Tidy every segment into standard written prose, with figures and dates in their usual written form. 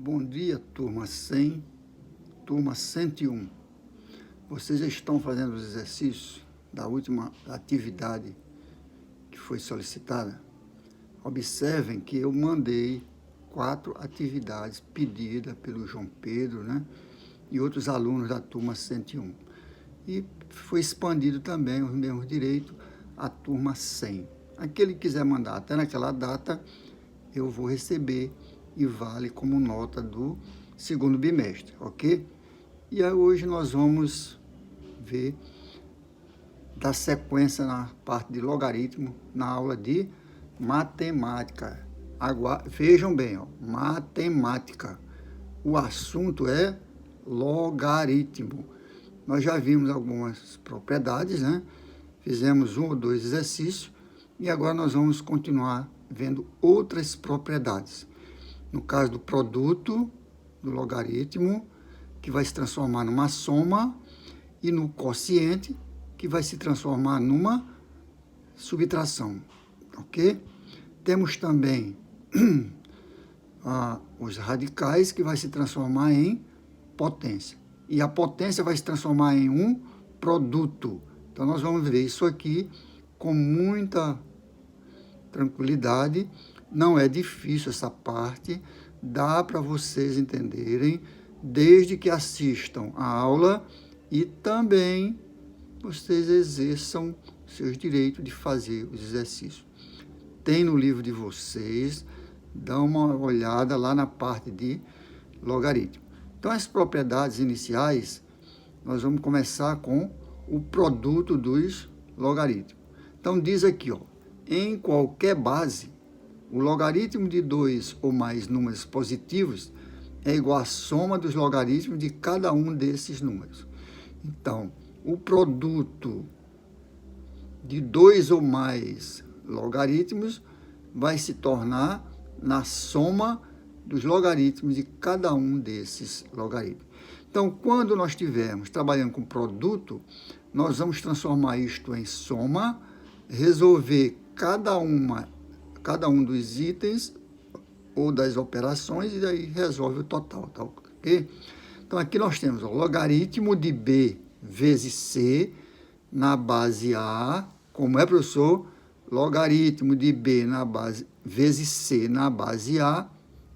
Bom dia, turma 100, turma 101. Vocês já estão fazendo os exercícios da última atividade que foi solicitada? Observem que eu mandei 4 atividades pedidas pelo João Pedro, e outros alunos da turma 101. E foi expandido também os mesmos direitos à turma 100. Aquele que quiser mandar até naquela data, eu vou receber e vale como nota do segundo bimestre, ok? E aí hoje nós vamos ver da sequência na parte de logaritmo, na aula de matemática. Vejam bem, matemática. O assunto é logaritmo. Nós já vimos algumas propriedades, Fizemos 1 ou 2 exercícios e agora nós vamos continuar vendo outras propriedades. No caso do produto, do logaritmo, que vai se transformar numa soma, e no quociente, que vai se transformar numa subtração, ok? Temos também os radicais, que vai se transformar em potência. E a potência vai se transformar em um produto. Então, nós vamos ver isso aqui com muita tranquilidade. Não é difícil essa parte, dá para vocês entenderem, desde que assistam a aula e também vocês exerçam seus direitos de fazer os exercícios. Tem no livro de vocês, dá uma olhada lá na parte de logaritmo. Então, as propriedades iniciais, nós vamos começar com o produto dos logaritmos. Então, diz aqui, em qualquer base, o logaritmo de 2 ou mais números positivos é igual à soma dos logaritmos de cada um desses números. Então, o produto de 2 ou mais logaritmos vai se tornar na soma dos logaritmos de cada um desses logaritmos. Então, quando nós estivermos trabalhando com produto, nós vamos transformar isto em soma, resolver cada um dos itens ou das operações e daí resolve o total, tá ok? Então, aqui nós temos o logaritmo de B vezes C na base A, como é, professor? Logaritmo de B na base vezes C na base A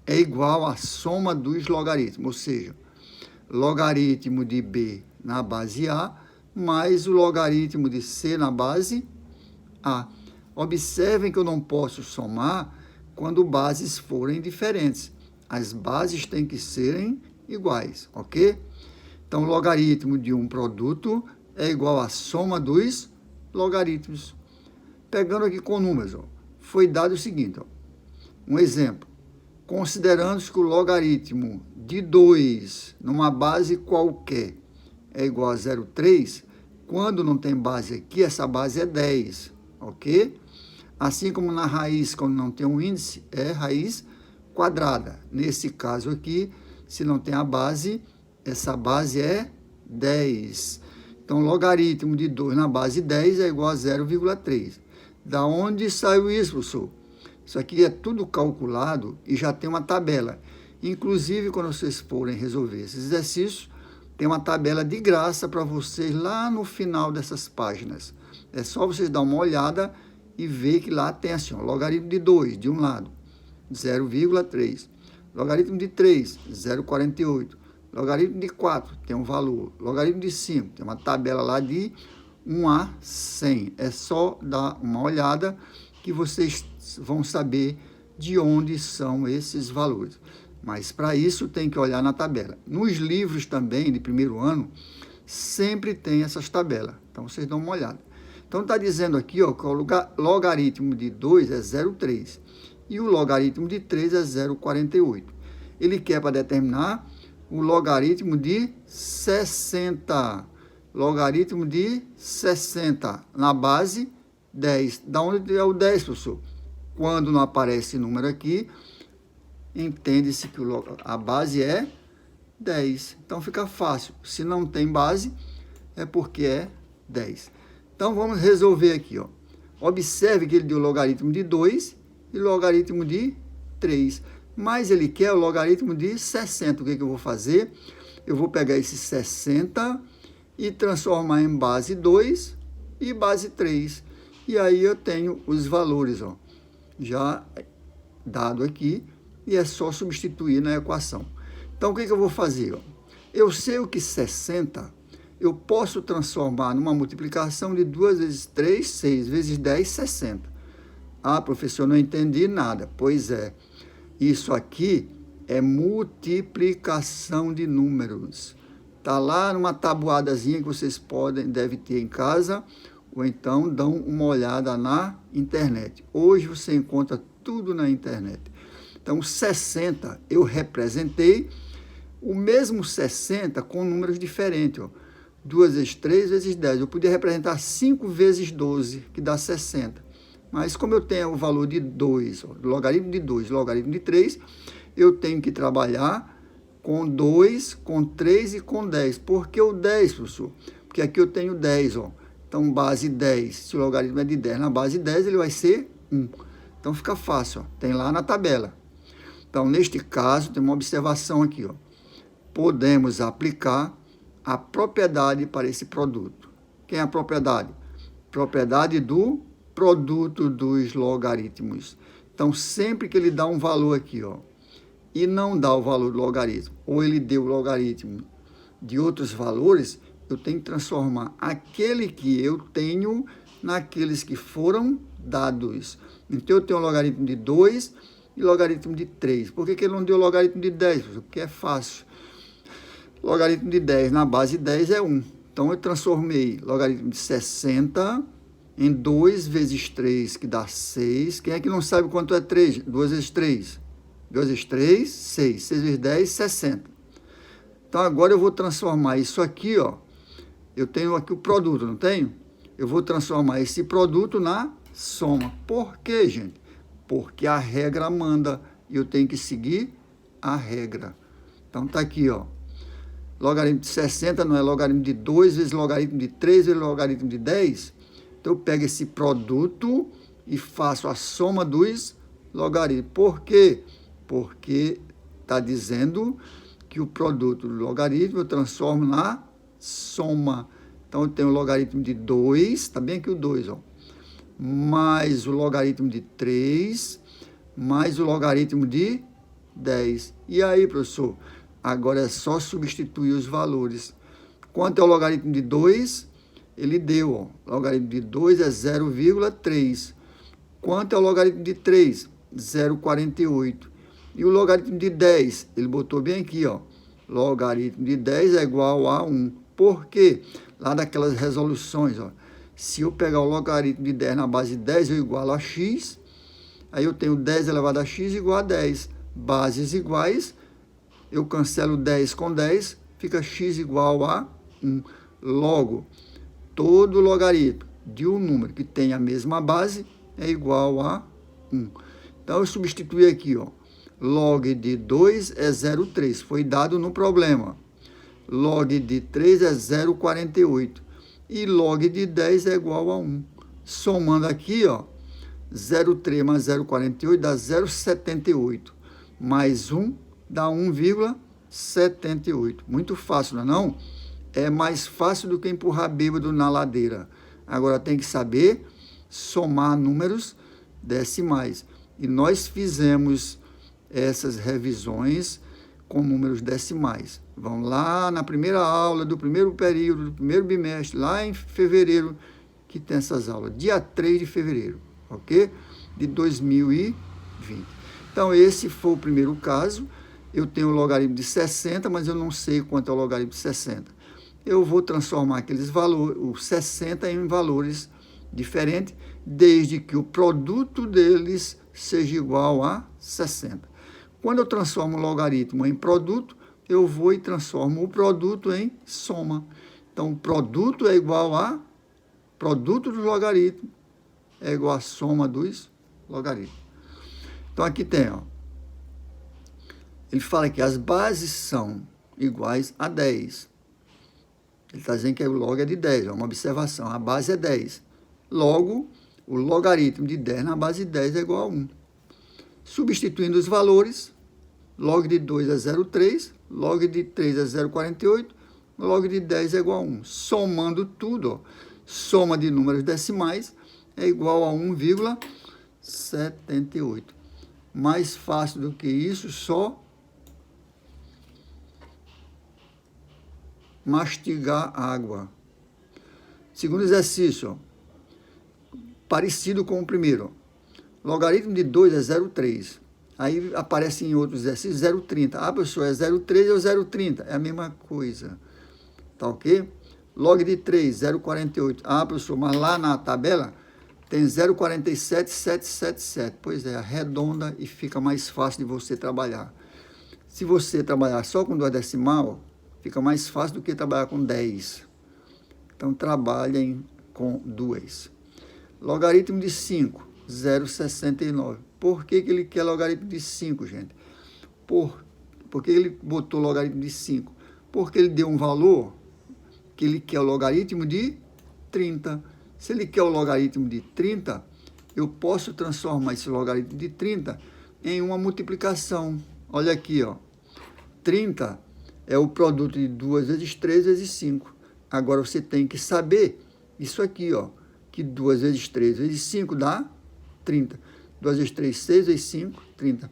é igual à soma dos logaritmos, ou seja, logaritmo de B na base A mais o logaritmo de C na base A. Observem que eu não posso somar quando bases forem diferentes. As bases têm que serem iguais, ok? Então, o logaritmo de um produto é igual à soma dos logaritmos. Pegando aqui com números, foi dado o seguinte, um exemplo. Considerando que o logaritmo de 2 numa base qualquer é igual a 0,3, quando não tem base aqui, essa base é 10, ok? Assim como na raiz, quando não tem um índice, é raiz quadrada. Nesse caso aqui, se não tem a base, essa base é 10. Então, logaritmo de 2 na base 10 é igual a 0,3. Da onde saiu isso, professor? Isso aqui é tudo calculado e já tem uma tabela. Inclusive, quando vocês forem resolver esses exercícios, tem uma tabela de graça para vocês lá no final dessas páginas. É só vocês dar uma olhada e ver que lá tem assim, logaritmo de 2, de um lado, 0,3. Logaritmo de 3, 0,48. Logaritmo de 4, tem um valor. Logaritmo de 5, tem uma tabela lá de 1 a 100. É só dar uma olhada que vocês vão saber de onde são esses valores. Mas para isso tem que olhar na tabela. Nos livros também de primeiro ano, sempre tem essas tabelas. Então, vocês dão uma olhada. Então, está dizendo aqui que o logaritmo de 2 é 0,3 e o logaritmo de 3 é 0,48. Ele quer para determinar o logaritmo de 60. Logaritmo de 60 na base 10. Da onde é o 10, professor? Quando não aparece número aqui, entende-se que a base é 10. Então, fica fácil. Se não tem base, é porque é 10. Então, vamos resolver aqui. Observe que ele deu logaritmo de 2 e logaritmo de 3. mas ele quer o logaritmo de 60. O que eu vou fazer? Eu vou pegar esse 60 e transformar em base 2 e base 3. E aí eu tenho os valores, ó, já dado aqui, e é só substituir na equação. Então, o que eu vou fazer? Ó? Eu sei o que 60, eu posso transformar numa multiplicação de 2 vezes 3, 6 vezes 10, 60. Ah, professor, não entendi nada. Pois é, isso aqui é multiplicação de números. Está lá numa tabuadazinha que vocês devem ter em casa, ou então dão uma olhada na internet. Hoje você encontra tudo na internet. Então, 60 eu representei o mesmo 60 com números diferentes. Ó. 2 vezes 3 vezes 10. Eu podia representar 5 vezes 12, que dá 60. Mas como eu tenho o valor de 2, ó, logaritmo de 2, logaritmo de 3, eu tenho que trabalhar com 2, com 3 e com 10. Por que o 10, professor? Porque aqui eu tenho 10, ó. Então, base 10, se o logaritmo é de 10, na base 10 ele vai ser 1. Então, fica fácil, ó. Tem lá na tabela. Então, neste caso, tem uma observação aqui, ó. Podemos aplicar a propriedade para esse produto. Quem é a propriedade? Propriedade do produto dos logaritmos. Então, sempre que ele dá um valor aqui, ó, e não dá o valor do logaritmo, ou ele deu o logaritmo de outros valores, eu tenho que transformar aquele que eu tenho naqueles que foram dados. Então, eu tenho o logaritmo de 2 e logaritmo de 3. Por que ele não deu o logaritmo de 10? Porque é fácil. Logaritmo de 10 na base 10 é 1. Então, eu transformei logaritmo de 60 em 2 vezes 3, que dá 6. Quem é que não sabe quanto é 3? 2 vezes 3. 2 vezes 3, 6. 6 vezes 10, 60. Então, agora eu vou transformar isso aqui, ó. Eu tenho aqui o produto, não tenho? Eu vou transformar esse produto na soma. Por quê, gente? Porque a regra manda e eu tenho que seguir a regra. Então, tá aqui, ó. Logaritmo de 60 não é logaritmo de 2 vezes logaritmo de 3 vezes logaritmo de 10? Então, eu pego esse produto e faço a soma dos logaritmos. Por quê? Porque está dizendo que o produto do logaritmo eu transformo na soma. Então, eu tenho o logaritmo de 2, está bem aqui o 2, ó, mais o logaritmo de 3, mais o logaritmo de 10. E aí, professor? Agora é só substituir os valores. Quanto é o logaritmo de 2? Ele deu, ó, o logaritmo de 2 é 0,3. Quanto é o logaritmo de 3? 0,48. E o logaritmo de 10? Ele botou bem aqui, ó. Logaritmo de 10 é igual a 1. Por quê? Lá daquelas resoluções, ó. Se eu pegar o logaritmo de 10 na base 10, eu igualo a x. Aí eu tenho 10 elevado a x igual a 10. Bases iguais, eu cancelo 10 com 10, fica x igual a 1. Logo, todo logaritmo de um número que tem a mesma base é igual a 1. Então, eu substituí aqui, ó. Log de 2 é 0,3, foi dado no problema. Log de 3 é 0,48. E log de 10 é igual a 1. Somando aqui, ó, 0,3 mais 0,48 dá 0,78. Mais 1 dá 1,78. Muito fácil, não é não? É mais fácil do que empurrar bêbado na ladeira. Agora tem que saber somar números decimais. E nós fizemos essas revisões com números decimais. Vão lá na primeira aula do primeiro período, do primeiro bimestre, lá em fevereiro, que tem essas aulas. Dia 3 de fevereiro, ok? De 2020. Então, esse foi o primeiro caso. Eu tenho o logaritmo de 60, mas eu não sei quanto é o logaritmo de 60. Eu vou transformar aqueles valores, o 60 em valores diferentes, desde que o produto deles seja igual a 60. Quando eu transformo o logaritmo em produto, eu vou e transformo o produto em soma. Então, o produto é igual a produto do logaritmo, é igual a soma dos logaritmos. Então, aqui tem, ó. Ele fala que as bases são iguais a 10. Ele está dizendo que o log é de 10, é uma observação. A base é 10. Logo, o logaritmo de 10 na base de 10 é igual a 1. Substituindo os valores, log de 2 é 0,3, log de 3 é 0,48, log de 10 é igual a 1. Somando tudo, ó, soma de números decimais é igual a 1,78. Mais fácil do que isso, só mastigar água. Segundo exercício, ó, parecido com o primeiro. Logaritmo de 2 é 0,3. Aí aparece em outros exercícios 0,30. Ah, professor, é 0,3 ou 0,30? É a mesma coisa. Tá ok? Log de 3, 0,48. Ah, professor, mas lá na tabela tem 0,47777. Pois é, arredonda e fica mais fácil de você trabalhar. Se você trabalhar só com 2 decimal, fica mais fácil do que trabalhar com 10. Então, trabalhem com 2. Logaritmo de 5, 0,69. Por que ele quer logaritmo de 5, gente? Por que ele botou logaritmo de 5? Porque ele deu um valor que ele quer o logaritmo de 30. Se ele quer o logaritmo de 30, eu posso transformar esse logaritmo de 30 em uma multiplicação. Olha aqui, ó. 30 é o produto de 2 vezes 3 vezes 5. Agora você tem que saber isso aqui, ó, que 2 vezes 3 vezes 5 dá 30. 2 vezes 3, 6 vezes 5, 30.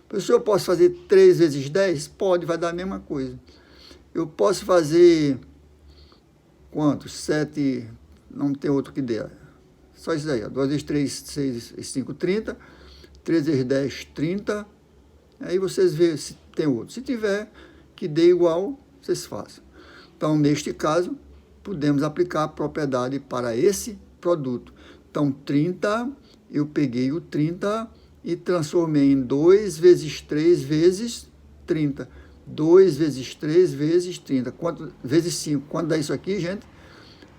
Professor, eu posso fazer 3 vezes 10? Pode, vai dar a mesma coisa. Eu posso fazer quanto? 7, não tem outro que dê. Só isso aí, ó. 2 vezes 3, 6 vezes 5, 30. 3 vezes 10, 30. Aí vocês veem se tem outro. Se tiver que dê igual, vocês façam. Então, neste caso, podemos aplicar a propriedade para esse produto. Então, 30, eu peguei o 30 e transformei em 2 vezes 3 vezes 30. 2 vezes 3 vezes 30. Vezes 5. Quanto dá isso aqui, gente?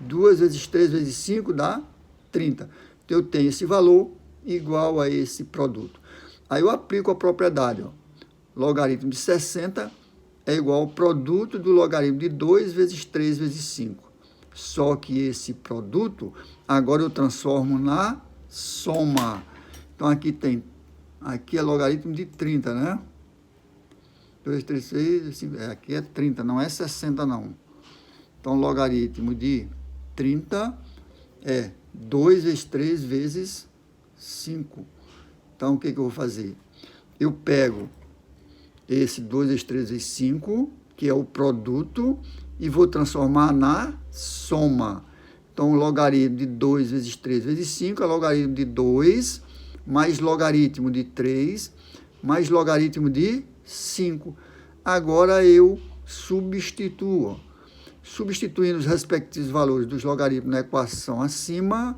2 vezes 3 vezes 5 dá 30. Então, eu tenho esse valor igual a esse produto. Aí eu aplico a propriedade, ó. Logaritmo de 60 é igual ao produto do logaritmo de 2 vezes 3 vezes 5. Só que esse produto, agora eu transformo na soma. Então, aqui é logaritmo de 30, né? 2, 3, 6, 5, aqui é 30, não é 60 não. Então, logaritmo de 30 é 2 vezes 3 vezes 5. Então, o que eu vou fazer? Eu pego esse 2 vezes 3 vezes 5, que é o produto, e vou transformar na soma. Então, o logaritmo de 2 vezes 3 vezes 5 é logaritmo de 2, mais logaritmo de 3, mais logaritmo de 5. Agora, eu substituo. Substituindo os respectivos valores dos logaritmos na equação acima,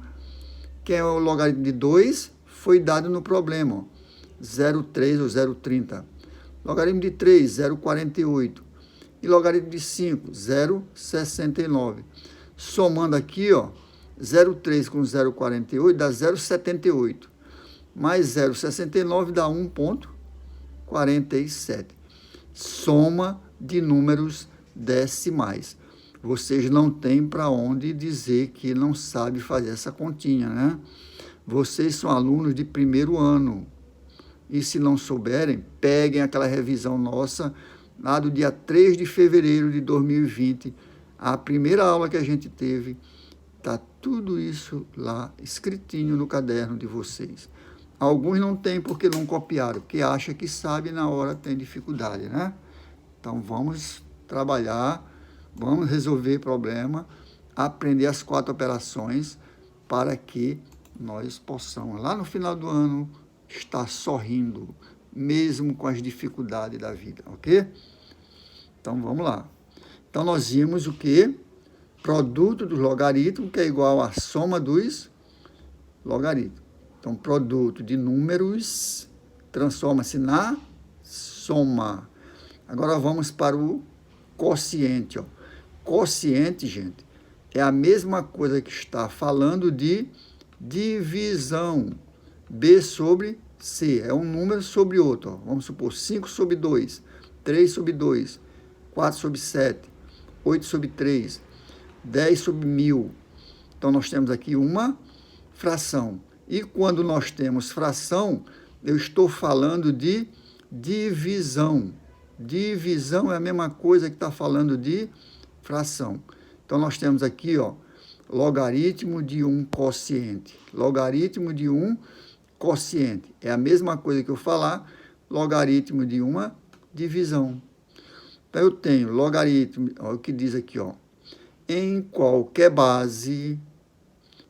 que é o logaritmo de 2, foi dado no problema, 0,3 ou 0,30. Logaritmo de 3, 0,48. E logaritmo de 5, 0,69. Somando aqui, ó, 0,3 com 0,48 dá 0,78. Mais 0,69 dá 1,47. Soma de números decimais. Vocês não têm para onde dizer que não sabe fazer essa continha, né? Vocês são alunos de primeiro ano. E se não souberem, peguem aquela revisão nossa lá do dia 3 de fevereiro de 2020. A primeira aula que a gente teve, está tudo isso lá escritinho no caderno de vocês. Alguns não têm porque não copiaram, porque acham que sabe e na hora tem dificuldade, né? Então, vamos trabalhar, vamos resolver problema, aprender as 4 operações para que nós possamos, lá no final do ano, estar sorrindo, mesmo com as dificuldades da vida, ok? Então, vamos lá. Então, nós vimos o quê? Produto dos logaritmos, que é igual à soma dos logaritmos. Então, produto de números transforma-se na soma. Agora, vamos para o quociente. Ó. Quociente, gente, é a mesma coisa que está falando de divisão. B sobre C. É um número sobre outro. Ó. Vamos supor 5 sobre 2, 3 sobre 2, 4 sobre 7, 8 sobre 3, 10 sobre 1000. Então, nós temos aqui uma fração. E quando nós temos fração, eu estou falando de divisão. Divisão é a mesma coisa que está falando de fração. Então, nós temos aqui, ó, logaritmo de um quociente. Logaritmo de um quociente. É a mesma coisa que eu falar logaritmo de uma divisão. Então, eu tenho logaritmo, ó, o que diz aqui, ó, em qualquer base,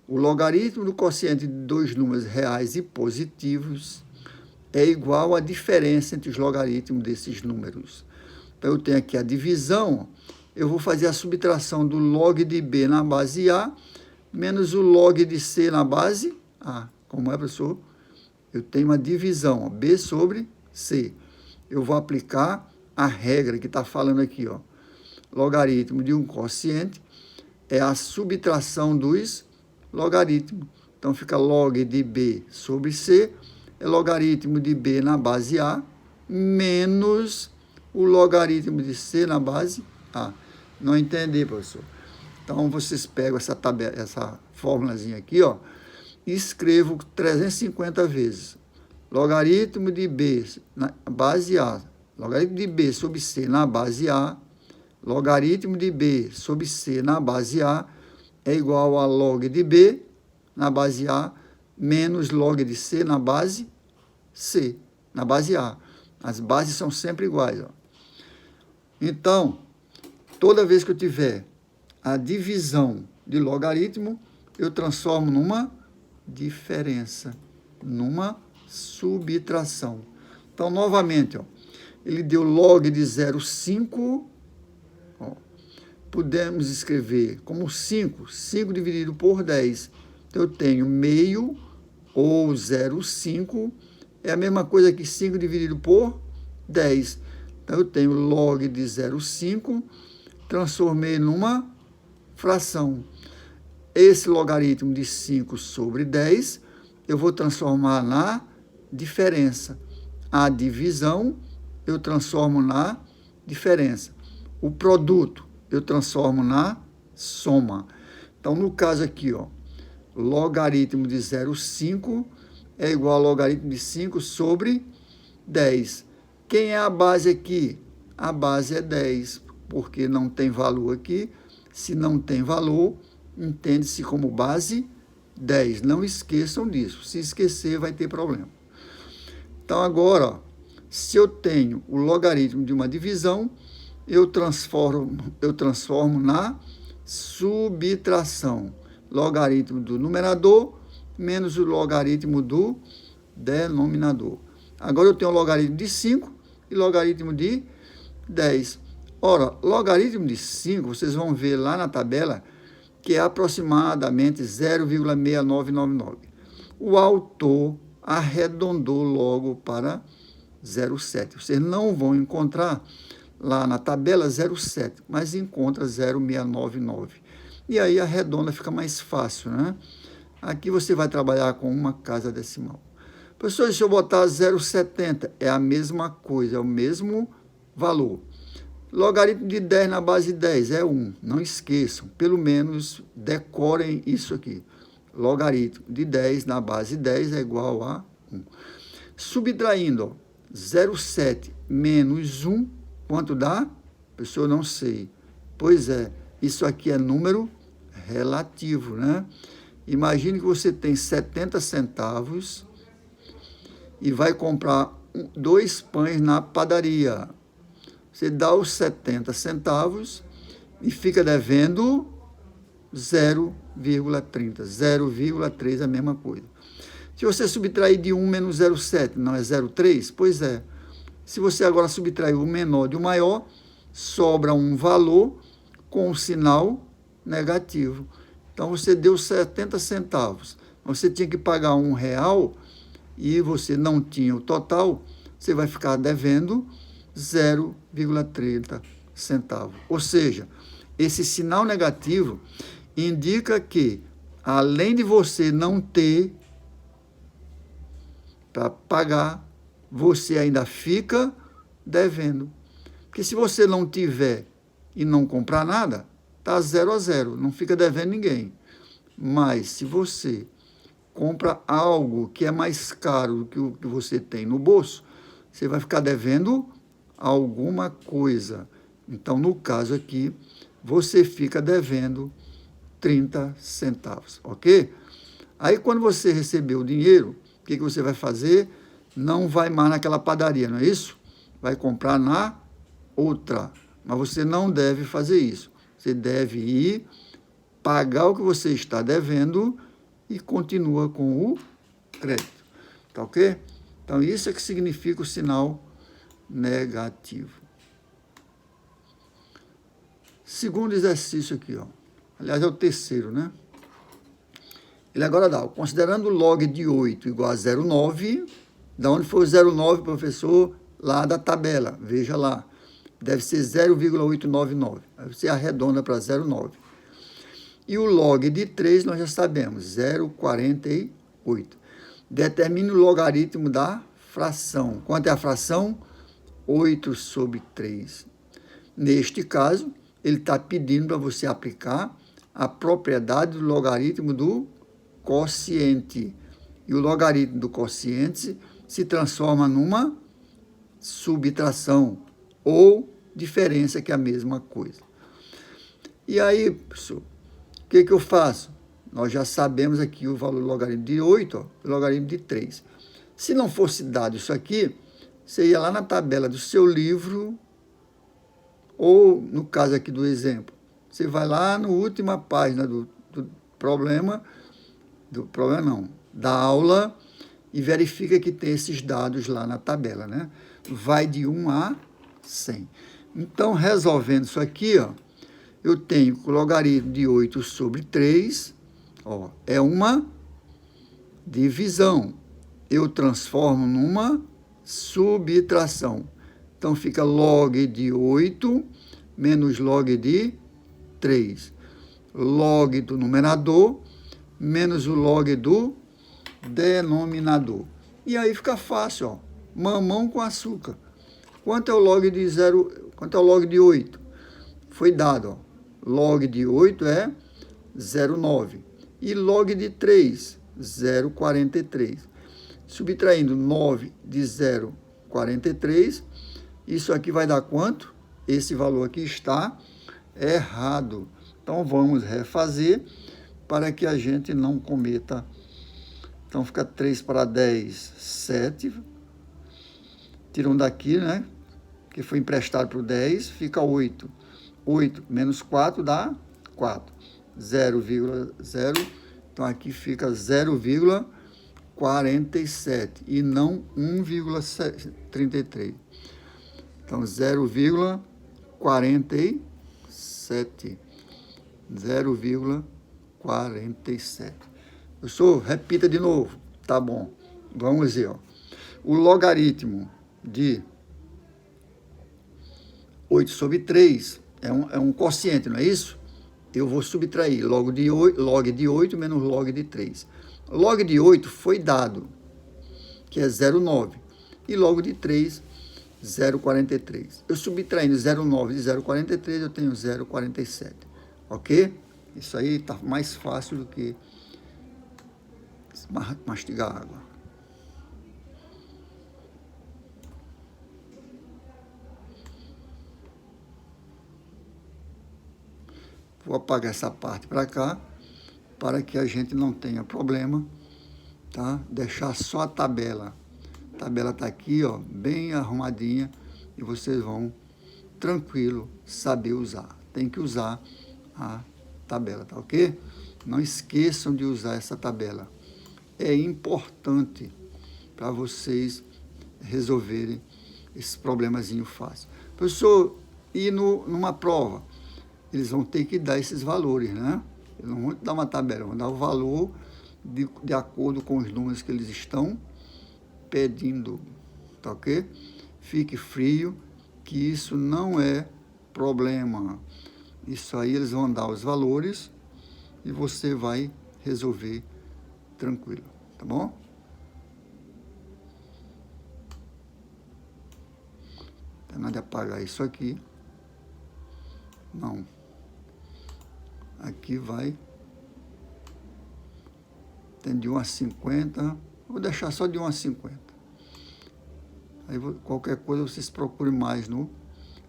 o logaritmo do quociente de dois números reais e positivos é igual à diferença entre os logaritmos desses números. Então, eu tenho aqui a divisão, eu vou fazer a subtração do log de B na base A, menos o log de C na base A. Como é, professor? Eu tenho uma divisão, ó, B sobre C. Eu vou aplicar a regra que está falando aqui, ó. Logaritmo de um quociente é a subtração dos logaritmos. Então, fica log de B sobre C, é logaritmo de B na base A, menos o logaritmo de C na base A. Não entendi, professor? Então, vocês pegam essa tabela, essa fórmulazinha aqui, ó, e escrevo 350 vezes. Logaritmo de B na base A, logaritmo de B sobre C na base A, logaritmo de B sobre C na base A é igual a log de B na base A menos log de C na base C, na base A. As bases são sempre iguais, ó. Então, toda vez que eu tiver a divisão de logaritmo, eu transformo numa diferença, numa subtração. Então, novamente, ó, ele deu log de 0,5, ó, podemos escrever como 5, 5 dividido por 10. Então, eu tenho meio ou 0,5, é a mesma coisa que 5 dividido por 10. Então, eu tenho log de 0,5, transformei numa fração. Esse logaritmo de 5 sobre 10, eu vou transformar na diferença. A divisão, eu transformo na diferença. O produto, eu transformo na soma. Então, no caso aqui, ó, logaritmo de 0,5 é igual ao logaritmo de 5 sobre 10. Quem é a base aqui? A base é 10, porque não tem valor aqui. Se não tem valor, entende-se como base 10. Não esqueçam disso. Se esquecer, vai ter problema. Então, agora, ó, se eu tenho o logaritmo de uma divisão, eu transformo na subtração. Logaritmo do numerador menos o logaritmo do denominador. Agora, eu tenho o logaritmo de 5 e logaritmo de 10. Ora, logaritmo de 5, vocês vão ver lá na tabela, que é aproximadamente 0,6999. O autor arredondou logo para 0,7. Vocês não vão encontrar lá na tabela 0,7, mas encontra 0,699. E aí a redonda fica mais fácil, né? Aqui você vai trabalhar com uma casa decimal. Professor, se eu botar 0,70, é a mesma coisa, é o mesmo valor. Logaritmo de 10 na base de 10 é 1. Não esqueçam, pelo menos decorem isso aqui. Logaritmo de 10 na base de 10 é igual a 1. Subtraindo, 0,7 menos 1, quanto dá? Professor, não sei. Pois é, isso aqui é número relativo, né? Imagine que você tem 70 centavos e vai comprar 2 pães na padaria. Você dá os 70 centavos e fica devendo 0,30. 0,3 é a mesma coisa. Se você subtrair de 1 menos 0,7, não é 0,3? Pois é. Se você agora subtrair o menor de o maior, sobra um valor com um sinal negativo. Então, você deu 70 centavos. Você tinha que pagar R$1 e você não tinha o total, você vai ficar devendo 0,30 centavos. Ou seja, esse sinal negativo indica que, além de você não ter para pagar, você ainda fica devendo. Porque se você não tiver e não comprar nada, está 0 a 0, não fica devendo ninguém. Mas se você compra algo que é mais caro do que o que você tem no bolso, você vai ficar devendo alguma coisa. Então, no caso aqui, você fica devendo 30 centavos, ok? Aí, quando você receber o dinheiro, o que você vai fazer? Não vai mais naquela padaria, não é isso? Vai comprar na outra. Mas você não deve fazer isso. Você deve ir, pagar o que você está devendo e continua com o crédito. Tá ok? Então, isso é que significa o sinal negativo. Segundo exercício aqui, ó. Aliás, é o terceiro, né? Ele agora dá, considerando o log de 8 igual a 0,9, da onde foi o 0,9, professor? Lá da tabela, veja lá. Deve ser 0,899. Aí você arredonda para 0,9. E o log de 3 nós já sabemos, 0,48. Determine o logaritmo da fração. Quanto é a fração? 8 sobre 3. Neste caso, ele está pedindo para você aplicar a propriedade do logaritmo do quociente. E o logaritmo do quociente se transforma numa subtração ou diferença, que é a mesma coisa. E aí, professor, o que eu faço? Nós já sabemos aqui o valor do logaritmo de 8, ó, o logaritmo de 3. Se não fosse dado isso aqui, você ia lá na tabela do seu livro, ou no caso aqui do exemplo, você vai lá na última página da aula, e verifica que tem esses dados lá na tabela, né? Vai de 1 a 100. Então, resolvendo isso aqui, ó, eu tenho que o logaritmo de 8 sobre 3, ó, é uma divisão. Eu transformo numa subtração. Então, fica log de 8 menos log de 3. Log do numerador menos o log do denominador. E aí fica fácil, ó. Mamão com açúcar. Quanto é o log de 0? Quanto é o log de 8? Foi dado, ó. Log de 8 é 0,9. E log de 3, 0,43. Subtraindo 9 de 0,43, isso aqui vai dar quanto? Esse valor aqui está errado. Então, vamos refazer para que a gente não cometa. Então, fica 3 para 10, 7. Tira um daqui, né? Que foi emprestado para o 10, fica 8. 8 menos 4 dá 4. 0,0. Então, aqui fica 0,47 e não 1,33. Então, 0,47. 0,47. Professor, repita de novo. Tá bom. Vamos ver, ó. O logaritmo de 8 sobre 3 é um quociente, não é isso? Eu vou subtrair log de 8 menos log de 3. Log de 8 foi dado, que é 0,9. E log de 3, 0,43. Eu subtraindo 0,9 de 0,43, eu tenho 0,47. Ok? Isso aí está mais fácil do que mastigar água. Vou apagar essa parte para cá, para que a gente não tenha problema, tá? Deixar só a tabela. A tabela está aqui, ó, bem arrumadinha, e vocês vão, tranquilo, saber usar. Tem que usar a tabela, tá ok? Não esqueçam de usar essa tabela. É importante para vocês resolverem esse problemazinho fácil. Professor, e numa prova, eles vão ter que dar esses valores, né? Eles não vão dar uma tabela, vão dar o valor de acordo com os números que eles estão pedindo, tá ok? Fique frio, que isso não é problema. Isso aí eles vão dar os valores e você vai resolver tranquilo, tá bom? Não tem nada de apagar isso aqui. Não. Aqui vai. Tem de 1 a 50. Vou deixar só de 1 a 50. Aí qualquer coisa vocês procurem mais no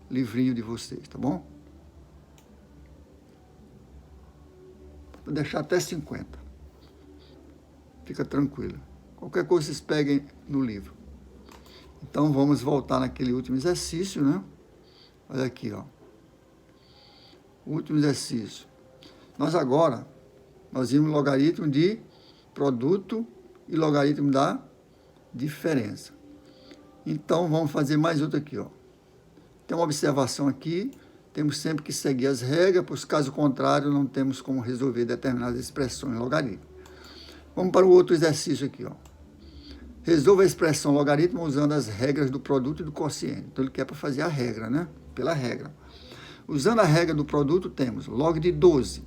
livrinho de vocês, tá bom? Vou deixar até 50. Fica tranquilo. Qualquer coisa vocês peguem no livro. Então vamos voltar naquele último exercício, né? Olha aqui, ó. O último exercício. Nós vimos logaritmo de produto e logaritmo da diferença. Então, vamos fazer mais outro aqui, ó. Tem uma observação aqui, temos sempre que seguir as regras, pois caso contrário, não temos como resolver determinadas expressões logarítmicas. Vamos para o outro exercício aqui, ó. Resolva a expressão logaritmo usando as regras do produto e do quociente. Então, ele quer para fazer a regra, né? Pela regra. Usando a regra do produto, temos log de 12.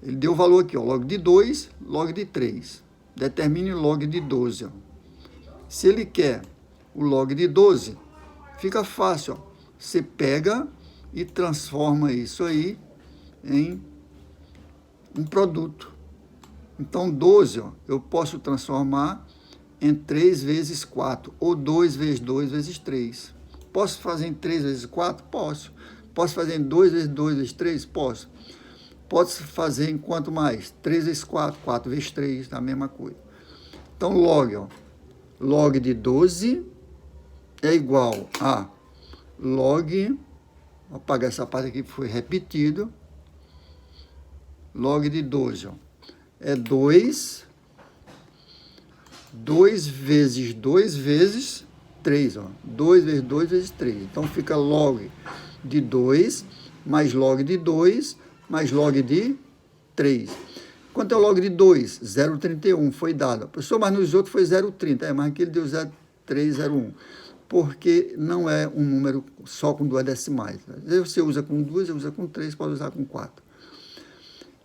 Ele deu o valor aqui, ó, log de 2, log de 3. Determine o log de 12. Ó. Se ele quer o log de 12, fica fácil. Ó. Você pega e transforma isso aí em um produto. Então, 12, ó, eu posso transformar em 3 vezes 4, ou 2 vezes 2 vezes 3. Posso fazer em 3 vezes 4? Posso. Posso fazer em 2 vezes 2 vezes 3? Posso. Pode-se fazer em quanto mais? 3 vezes 4, 4 vezes 3, a mesma coisa. Então, log, ó, log de 12 é igual a log, vou apagar essa parte aqui que foi repetido, log de 12, ó, é 2 vezes 2 vezes 3, ó, 2 vezes 2 vezes 3. Então, fica log de 2 mais log de 2 mais log de 3. Quanto é o log de 2? 0,31 foi dado. Professor, mas nos outros foi 0,30. Mas aqui ele deu 0,301. Porque não é um número só com 2 decimais. Você usa com 2, você usa com 3, pode usar com 4.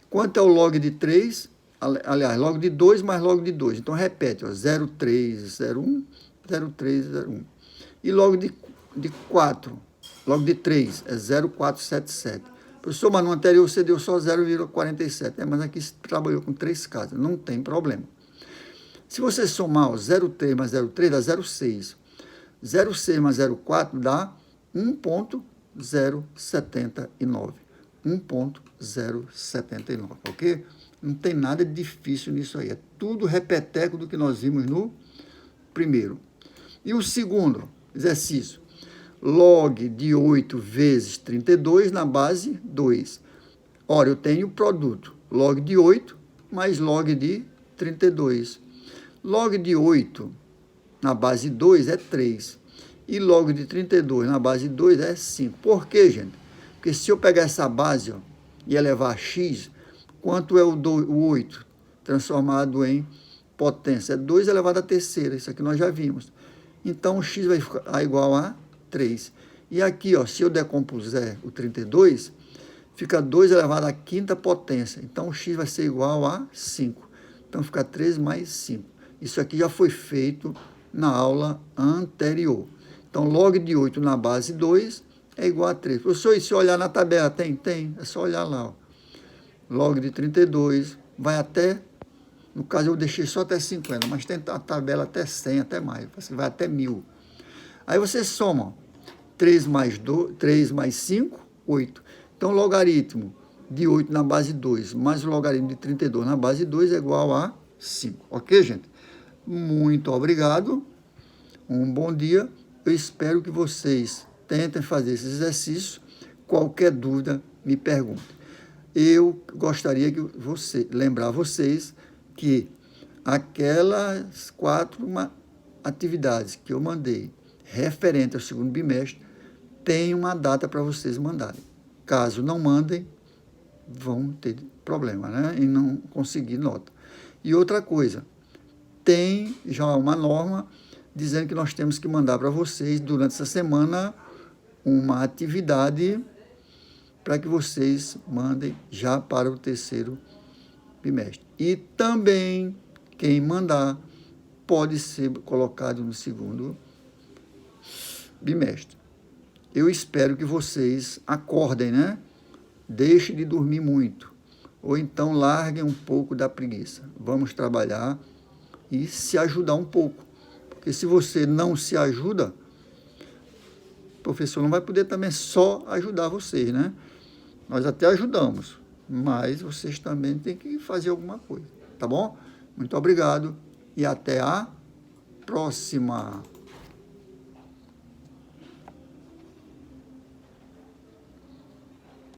Quanto é o log de 3? Aliás, log de 2 mais log de 2. Então, repete, ó, 0,301, 0,301. E log de 4, log de 3 é 0,477. Professor, mas no anterior você deu só 0,47, mas aqui você trabalhou com 3 casas, não tem problema. Se você somar 0,3 mais 0,3 dá 0,6. 0,6 mais 0,4 dá 1,079. 1,079, ok? Não tem nada de difícil nisso aí, é tudo repeteco do que nós vimos no primeiro. E o segundo exercício. Log de 8 vezes 32 na base 2. Ora, eu tenho o produto, log de 8 mais log de 32. Log de 8 na base 2 é 3. E log de 32 na base 2 é 5. Por quê, gente? Porque se eu pegar essa base, ó, e elevar a x, quanto é o 8 transformado em potência? É 2 elevado à terceira, isso aqui nós já vimos. Então, o x vai ficar igual a 3. E aqui, ó, se eu decompuser o 32, fica 2 elevado à quinta potência. Então, o x vai ser igual a 5. Então, fica 3 mais 5. Isso aqui já foi feito na aula anterior. Então, log de 8 na base 2 é igual a 3. Professor, e se olhar na tabela, tem? Tem. É só olhar lá. Ó. Log de 32 vai até, no caso eu deixei só até 50, mas tem a tabela até 100, até mais. Vai até 1000. Aí você soma, ó, 3 mais 5, 8. Então, o logaritmo de 8 na base 2 mais o logaritmo de 32 na base 2 é igual a 5. Ok, gente? Muito obrigado. Um bom dia. Eu espero que vocês tentem fazer esses exercícios. Qualquer dúvida, me pergunte. Eu gostaria de lembrar vocês que aquelas 4 atividades que eu mandei referente ao segundo bimestre, tem uma data para vocês mandarem. Caso não mandem, vão ter problema, né? E não conseguir nota. E outra coisa, tem já uma norma dizendo que nós temos que mandar para vocês, durante essa semana, uma atividade para que vocês mandem já para o terceiro bimestre. E também, quem mandar, pode ser colocado no segundo bimestre. Eu espero que vocês acordem, né? Deixem de dormir muito. Ou então larguem um pouco da preguiça. Vamos trabalhar e se ajudar um pouco. Porque se você não se ajuda, o professor não vai poder também só ajudar vocês, né? Nós até ajudamos, mas vocês também têm que fazer alguma coisa, tá bom? Muito obrigado e até a próxima.